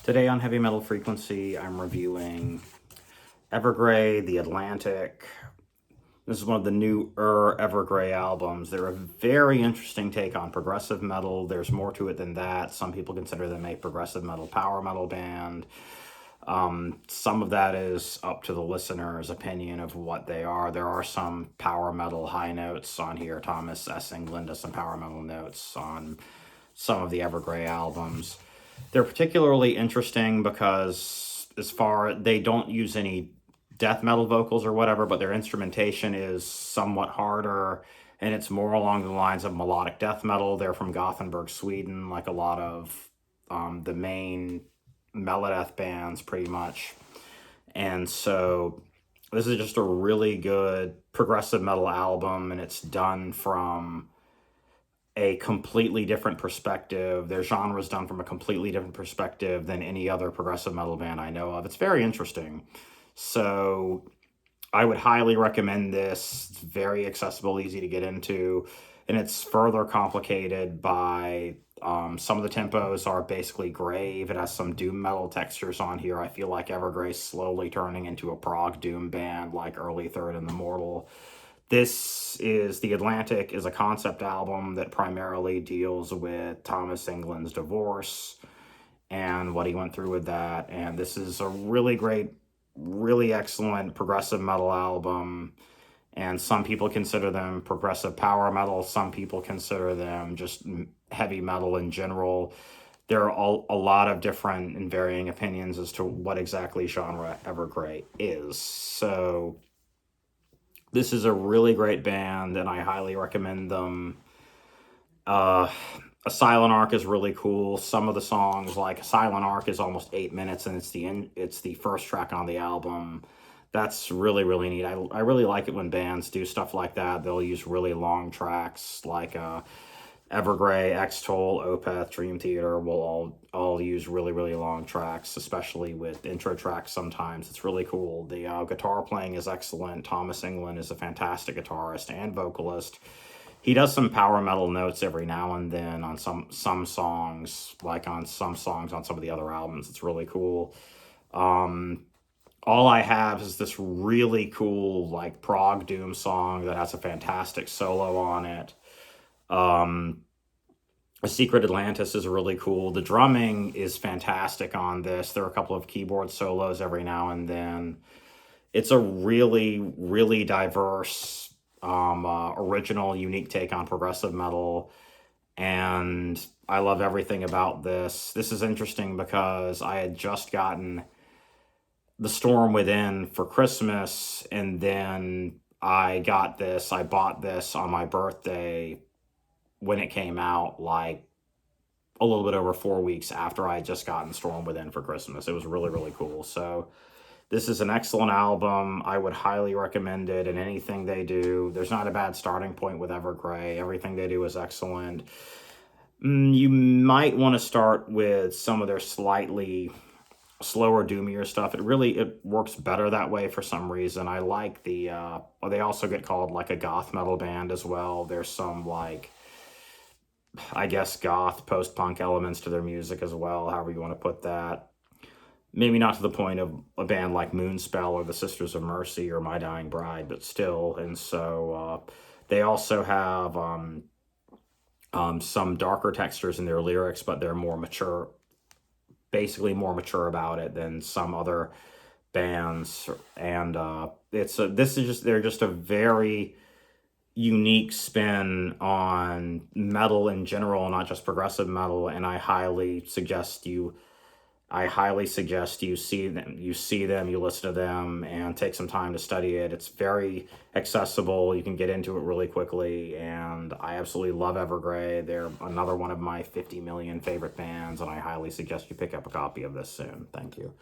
Today on Heavy Metal Frequency, I'm reviewing Evergrey, The Atlantic. This is one of the newer Evergrey albums. They're a very interesting take on progressive metal. There's more to it than that. Some people consider them a progressive metal, power metal band. Some of that is up to the listener's opinion of what they are. There are some power metal high notes on here. Thomas S. England does some power metal notes on some of the Evergrey albums. They're particularly interesting because they don't use any death metal vocals or whatever, but their instrumentation is somewhat harder, and it's more along the lines of melodic death metal. They're from Gothenburg, Sweden, like a lot of the main melodeath bands, pretty much. And so this is just a really good progressive metal album, and it's done from a completely different perspective. Their genre is done from a completely different perspective than any other progressive metal band I know of. It's very interesting. So I would highly recommend this. It's very accessible, easy to get into, and it's further complicated by some of the tempos are basically grave. It has some doom metal textures on here. I feel like Evergrey's slowly turning into a prog doom band like early Third and the Mortal. The Atlantic is a concept album that primarily deals with Thomas England's divorce and what he went through with that. And this is a really great, really excellent progressive metal album. And some people consider them progressive power metal. Some people consider them just heavy metal in general. There are a lot of different and varying opinions as to what exactly genre Evergrey is. So this is a really great band, and I highly recommend them. A Silent Arc is really cool. Some of the songs, like Silent Arc, is almost 8 minutes, and it's the first track on the album. That's really, really neat. I really like it when bands do stuff like that. They'll use really long tracks, like Evergrey, X-Toll, Opeth, Dream Theater will all use really, really long tracks, especially with intro tracks sometimes. It's really cool. The guitar playing is excellent. Thomas England is a fantastic guitarist and vocalist. He does some power metal notes every now and then on some songs, like on some songs on some of the other albums. It's really cool. All I have is this really cool, like, prog doom song that has a fantastic solo on it. A Secret Atlantis is really cool. The drumming is fantastic on this. There are a couple of keyboard solos every now and then. It's a really, really diverse, original, unique take on progressive metal, and I love everything about this. This is interesting because I had just gotten The Storm Within for Christmas, and then I bought this on my birthday when it came out, like a little bit over 4 weeks after I had just gotten Storm Within for Christmas. It was really, really cool. So this is an excellent album. I would highly recommend it in anything they do. There's not a bad starting point with Evergrey. Everything they do is excellent. You might want to start with some of their slightly slower, doomier stuff. It works better that way for some reason. I like they also get called like a goth metal band as well. There's some, like, I guess, goth post-punk elements to their music as well, however you want to put that. Maybe not to the point of a band like Moonspell or the Sisters of Mercy or My Dying Bride, but still. And so they also have some darker textures in their lyrics, but they're more mature, basically more mature about it than some other bands. And they're just a very unique spin on metal in general, not just progressive metal, and I highly suggest you see them, you listen to them, and take some time to study it. It's very accessible. You can get into it really quickly, and I absolutely love Evergrey. They're another one of my 50 million favorite bands, and I highly suggest you pick up a copy of this soon. Thank you.